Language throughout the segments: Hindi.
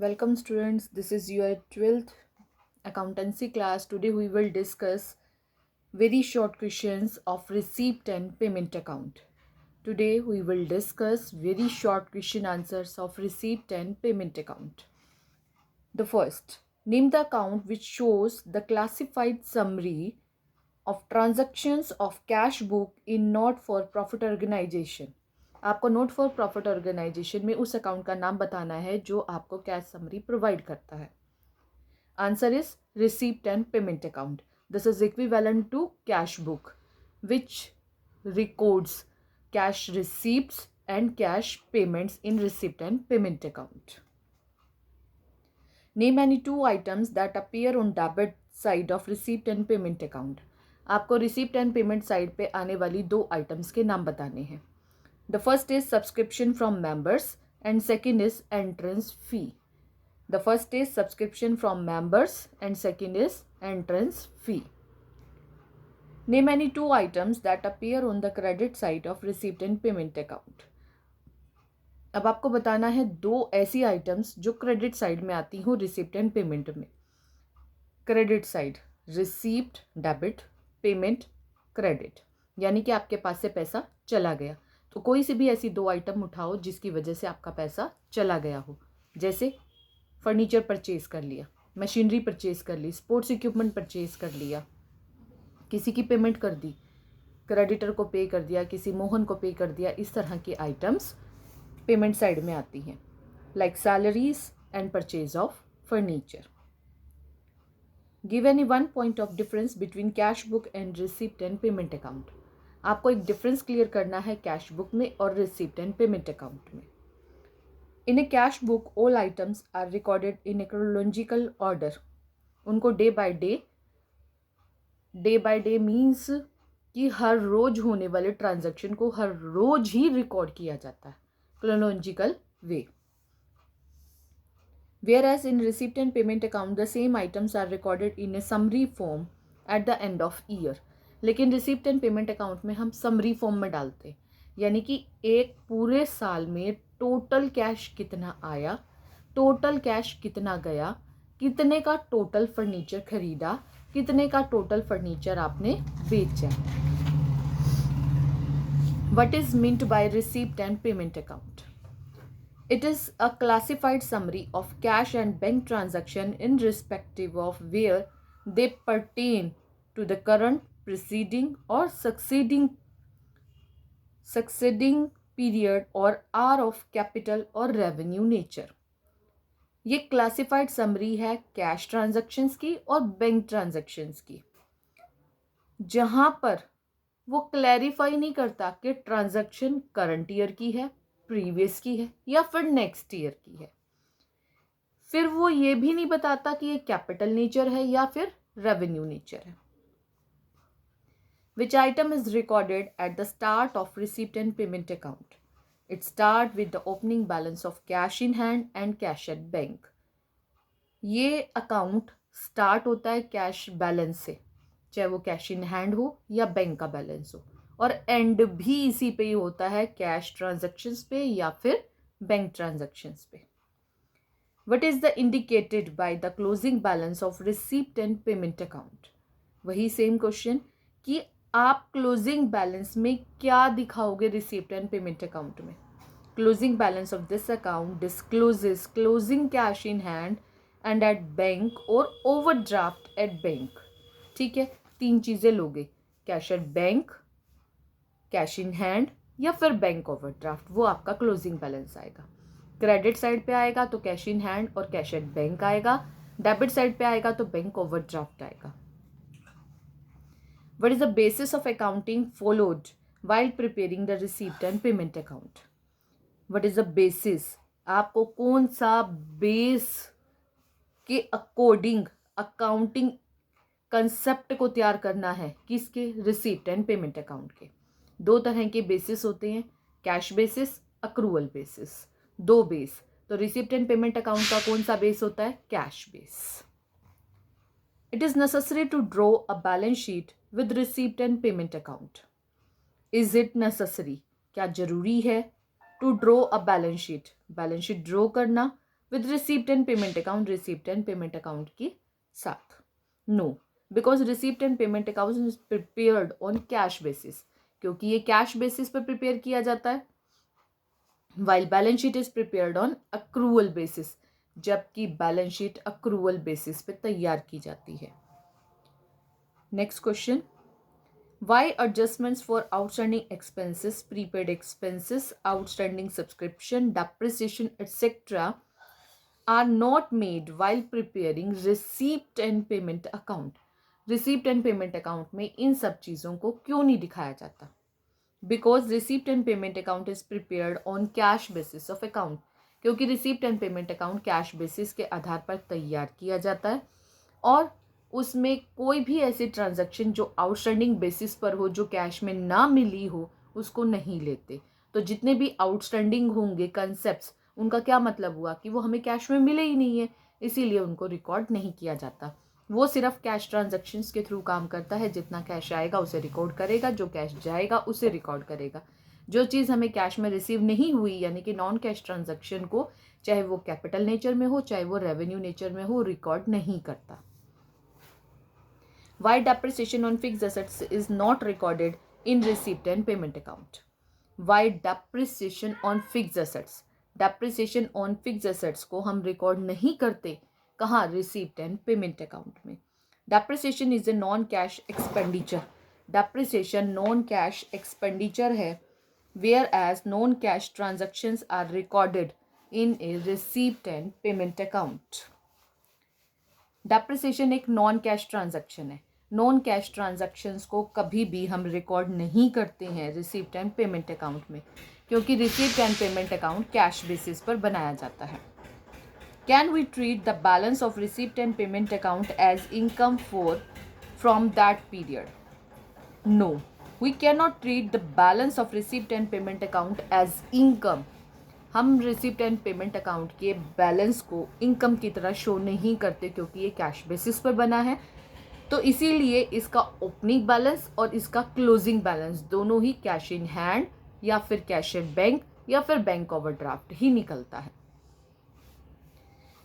Welcome students, this is your 12th accountancy class. Today we will discuss very short questions of receipt and payment account. Today we will discuss very short question answers of receipt and payment account. The first, name the account which shows the classified summary of transactions of cash book in not for profit organization. आपको नोट फॉर प्रॉफिट ऑर्गेनाइजेशन में उस अकाउंट का नाम बताना है जो आपको कैश समरी प्रोवाइड करता है. Answer is receipt and payment account. This is equivalent to cash book which records cash receipts and cash payments in receipt and payment account. Name any two items that appear on debit side of receipt and payment account. आपको रिसीप्ट एंड पेमेंट साइड पे आने वाली दो आइटम्स के नाम बताने हैं. The first is subscription from members and second is entrance fee. The first is subscription from members and second is entrance fee. Name any two items that appear on the credit side of receipt and payment account. अब आपको बताना है दो ऐसी आइटम्स जो क्रेडिट साइड में आती हो रिसिप्ट एंड पेमेंट में. Credit side receipt debit, payment credit, यानी कि आपके पास से पैसा चला गया. तो कोई सी भी ऐसी दो आइटम उठाओ जिसकी वजह से आपका पैसा चला गया हो. जैसे फर्नीचर परचेज कर लिया, मशीनरी परचेज कर ली, स्पोर्ट्स इक्विपमेंट परचेज कर लिया, किसी की पेमेंट कर दी, क्रेडिटर को पे कर दिया, किसी मोहन को पे कर दिया. इस तरह की आइटम्स पेमेंट साइड में आती हैं, like salaries and purchase of furniture. Give any one point of difference between cash book and receipt and payment account. आपको एक डिफरेंस क्लियर करना है कैश बुक में और रिसिप्ट एंड पेमेंट अकाउंट में. In a cash book all items are recorded in a chronological order. उनको डे बाय डे मीन्स कि हर रोज होने वाले ट्रांजैक्शन को हर रोज ही रिकॉर्ड किया जाता है, chronological way. Whereas in receipt and payment account the same items are recorded in a summary form at the end of year. लेकिन रिसिप्ट एंड पेमेंट अकाउंट में हम समरी फॉर्म में डालते हैं, यानी कि एक पूरे साल में टोटल कैश कितना आया, टोटल कैश कितना गया, कितने का टोटल फर्नीचर खरीदा, कितने का टोटल फर्नीचर आपने बेचा. What is meant by receipt and payment account? It is a classified summary of cash and bank transaction in respective of where they pertain to the current, preceding or succeeding period or are of capital or revenue nature. ये क्लासिफाइड समरी है कैश ट्रांजैक्शंस की और बैंक ट्रांजैक्शंस की, जहां पर वो क्लैरिफाई नहीं करता कि ट्रांजैक्शन करंट ईयर की है, प्रीवियस की है या फिर नेक्स्ट ईयर की है. फिर वो ये भी नहीं बताता कि ये कैपिटल नेचर है या फिर रेवेन्यू नेचर है. Which item is recorded at the start of receipt and payment account? It start with the opening balance of cash in hand and cash at bank. ये अकाउंट स्टार्ट होता है कैश बैलेंस से, चाहे वो कैश इन हैंड हो या बैंक का बैलेंस हो, और एंड भी इसी पे ही होता है कैश ट्रांजैक्शंस पे या फिर बैंक ट्रांजैक्शंस पे. What is the indicated by the closing balance of receipt and payment account? वही सेम क्वेश्चन कि आप क्लोजिंग बैलेंस में क्या दिखाओगे रिसीप्ट एंड पेमेंट अकाउंट में. Closing balance of this account discloses closing cash in hand and at bank और ओवरड्राफ्ट एट बैंक. ठीक है, तीन चीजें लोगे, cash at bank, cash in hand या फिर बैंक ओवरड्राफ्ट. वो आपका क्लोजिंग बैलेंस आएगा. क्रेडिट साइड पे आएगा तो कैश इन हैंड और कैश एट बैंक आएगा. डेबिट साइड पे आएगा तो बैंक ओवरड्राफ्ट आएगा. What is the basis of accounting followed while preparing the receipt and payment account? What is the basis? आपको कौन सा बेस के अकॉर्डिंग अकाउंटिंग कंसेप्ट को तैयार करना है, किसके? रिसीप्ट एंड पेमेंट अकाउंट के. दो तरह के बेसिस होते हैं, कैश बेसिस, अक्रूवल बेसिस. दो बेस. तो रिसीप्ट एंड पेमेंट अकाउंट का कौन सा बेस होता है? Cash base. It is necessary to draw a balance sheet with receipt and payment account. Is it necessary? क्या जरूरी है to draw a balance sheet? Balance sheet draw करना with receipt and payment account, receipt and payment account के साथ? No, because receipt and payment account is prepared on cash basis, क्योंकि ये कैश बेसिस पर प्रिपेयर किया जाता है, while balance sheet is prepared on accrual basis, जबकि बैलेंस शीट अक्रूवल बेसिस पे तैयार की जाती है। Next question, why adjustments for outstanding expenses, prepaid expenses, outstanding subscription, depreciation, etc. are not made while preparing receipt and payment account? Receipt and payment account में इन सब चीज़ों को क्यों नहीं दिखाया जाता? Because receipt and payment account is prepared on cash basis of account, क्योंकि receipt and payment account cash basis के आधार पर तैयार किया जाता है और उसमें कोई भी ऐसी ट्रांजैक्शन जो आउटस्टैंडिंग बेसिस पर हो, जो कैश में ना मिली हो, उसको नहीं लेते। तो जितने भी आउटस्टैंडिंग होंगे कंसेप्ट्स, उनका क्या मतलब हुआ कि वो हमें कैश में मिले ही नहीं है, इसीलिए उनको रिकॉर्ड नहीं किया जाता। वो सिर्फ कैश ट्रांजैक्शंस के थ्रू काम करता है, जितना कैश आएगा उसे रिकॉर्ड करेगा, जो कैश जाएगा उसे रिकॉर्ड करेगा। जो चीज़ हमें कैश में रिसीव नहीं हुई, यानी कि नॉन कैश ट्रांजैक्शन को, चाहे वो कैपिटल नेचर में हो चाहे वो रेवेन्यू नेचर में हो, रिकॉर्ड नहीं करता। Why depreciation on fixed assets is not recorded in receipt and payment account? Why depreciation on fixed assets? Depreciation on fixed assets को हम रिकॉर्ड नहीं करते, कहाँ? रिसीप्ट एंड पेमेंट अकाउंट में। Depreciation is a non cash expenditure. Depreciation non cash expenditure है, whereas non cash transactions are recorded in a receipt and payment account. Depreciation एक नॉन कैश ट्रांजैक्शन है। नॉन कैश ट्रांजैक्शंस को कभी भी हम रिकॉर्ड नहीं करते हैं रिसीप्ट एंड पेमेंट अकाउंट में, क्योंकि receipt and payment account cash basis पर बनाया जाता है। Can we treat the balance of receipt and payment account as income from that period? No, we can not treat the balance of receipt and payment account as income. हम रिसिप्ट एंड पेमेंट अकाउंट के बैलेंस को इनकम की तरह शो नहीं करते, क्योंकि ये कैश बेसिस पर बना है। तो इसीलिए इसका ओपनिंग बैलेंस और इसका क्लोजिंग बैलेंस दोनों ही कैश इन हैंड या फिर कैश इन बैंक या फिर बैंक ओवरड्राफ्ट ही निकलता है।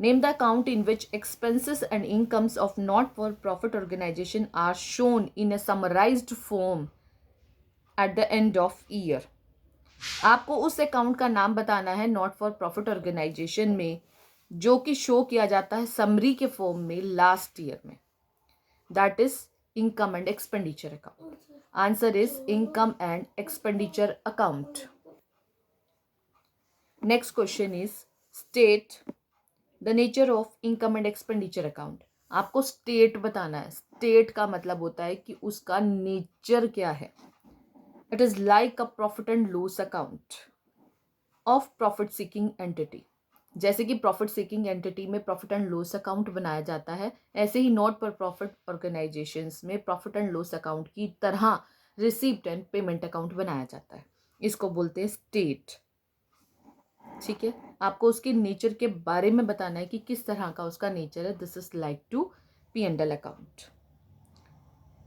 Name the account in which expenses and incomes of not for profit organisation are shown in a summarised form at the end of year. आपको उस अकाउंट का नाम बताना है नॉट फॉर प्रॉफिट ऑर्गेनाइजेशन में, जो कि शो किया जाता है समरी के फॉर्म में लास्ट ईयर में। That is income and expenditure account. Answer is income and expenditure account. Next question is state the nature of income and expenditure account. आपको स्टेट बताना है। स्टेट का मतलब होता है कि उसका नेचर क्या है। It is like a profit and loss account of profit seeking entity. जैसे कि प्रॉफिट सीकिंग एंटिटी में प्रॉफिट एंड लॉस अकाउंट बनाया जाता है, ऐसे ही नॉट फॉर प्रॉफिट ऑर्गेनाइजेशंस में प्रॉफिट एंड लॉस अकाउंट की तरह रिसीप्ट एंड पेमेंट अकाउंट बनाया जाता है। इसको बोलते हैं स्टेट। ठीक है, आपको उसके नेचर के बारे में बताना है कि किस तरह का उसका नेचर है। This is like to P&L account.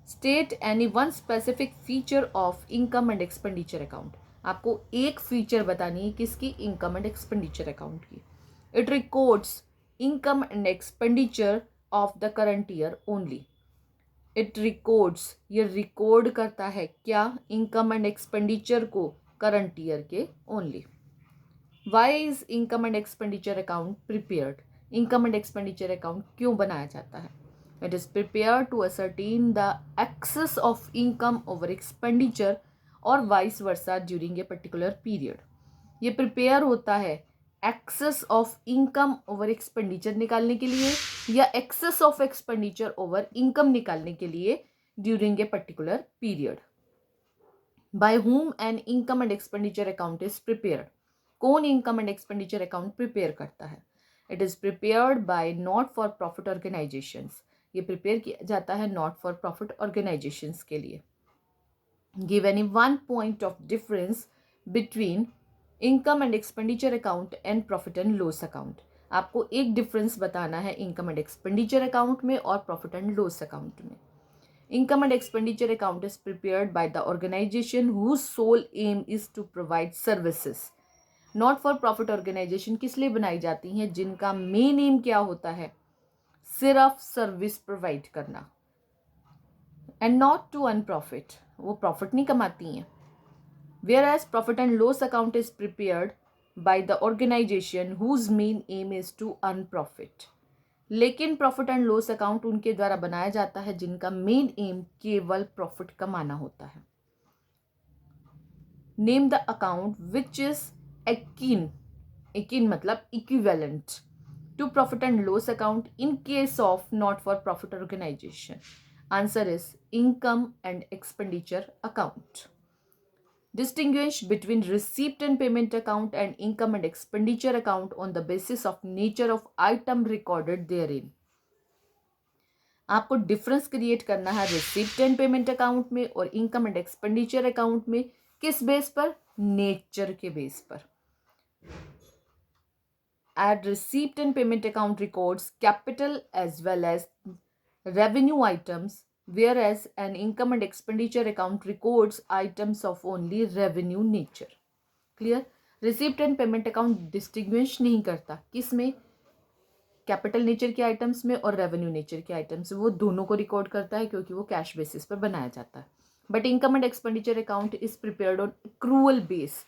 State any one specific feature of income and expenditure account. आपको एक फीचर बतानी है किसकी? इनकम एंड एक्सपेंडिचर अकाउंट की। It records income and expenditure of the current year only. It records, ये रिकॉर्ड करता है क्या? इनकम एंड एक्सपेंडिचर को करंट ईयर के only. Why is income and expenditure account prepared? Income and expenditure account क्यों बनाया जाता है? It is prepared to ascertain the excess of income over expenditure or vice versa during a particular period. ये प्रिपेयर होता है excess of income over expenditure निकालने के लिए या excess of expenditure over income निकालने के लिए during a particular period. By whom an income and expenditure account is prepared? कौन income and expenditure account prepare करता है? It is prepared by not for profit organisations. ये प्रिपेयर किया जाता है नॉट फॉर प्रॉफिट ऑर्गेनाइजेशंस के लिए। Give any one point of difference between income and expenditure account and profit and loss account. आपको एक डिफरेंस बताना है इनकम एंड एक्सपेंडिचर अकाउंट में और प्रॉफिट एंड लॉस अकाउंट में। Income and expenditure account is prepared by the organisation whose sole aim is to provide services. Not for profit organisation किस लिए बनाई जाती हैं? जिनका मेन एम क्या होता है? सिर्फ सर्विस प्रोवाइड करना, and not to earn profit, वो प्रॉफिट नहीं कमाती हैं. Whereas profit and loss account is prepared by the organization whose main aim is to earn profit. लेकिन प्रॉफिट एंड लॉस अकाउंट उनके द्वारा बनाया जाता है जिनका मेन एम केवल प्रॉफिट कमाना होता है. Name the account which is akin, akin मतलब equivalent to profit and loss account in case of not for profit organisation. Answer is income and expenditure account. Distinguish between receipt and payment account and income and expenditure account on the basis of nature of item recorded therein. आपको डिफरेंस क्रिएट करना है रिसीप्ट एंड पेमेंट अकाउंट में और इनकम एंड एक्सपेंडिचर अकाउंट में. किस बेस पर? नेचर के बेस पर. Add receipt and payment account records capital as well as revenue items, whereas an income and expenditure account records items of only revenue nature. Clear? Receipt and payment account distinguish नहीं करता. किस में? कैपिटल नेचर के आइटम्स में और रेवेन्यू नेचर के आइटम्स, वो दोनों को रिकॉर्ड करता है क्योंकि वो कैश बेसिस पर बनाया जाता है. But income and expenditure account is prepared on accrual base.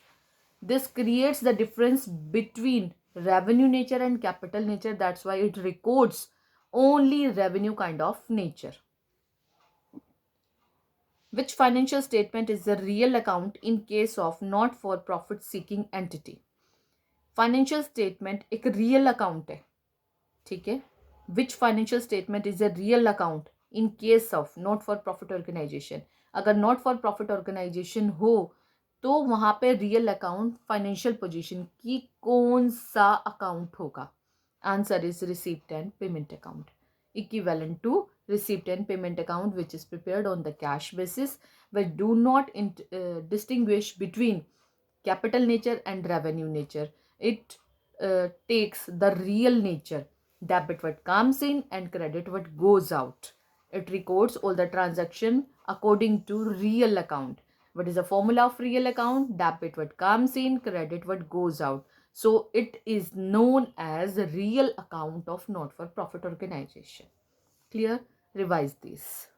This creates the difference between revenue nature and capital nature. That's why it records only revenue kind of nature. Which financial statement is the real account in case of not for profit seeking entity? Financial statement एक real account है, ठीक है. Which financial statement is a real account in case of not for profit organization? अगर not for profit organization हो तो वहां पे रियल अकाउंट फाइनेंशियल पोजीशन की कौन सा अकाउंट होगा? Answer is receipt and payment account, equivalent to receipt and payment account which is prepared on the cash basis, which do not distinguish between capital nature and revenue nature. It takes the real nature, debit what comes in and credit what goes out. It records all the transaction according to real account. What is the formula of real account? Debit what comes in, credit what goes out. So it is known as a real account of not for profit organization. Clear? Revise this.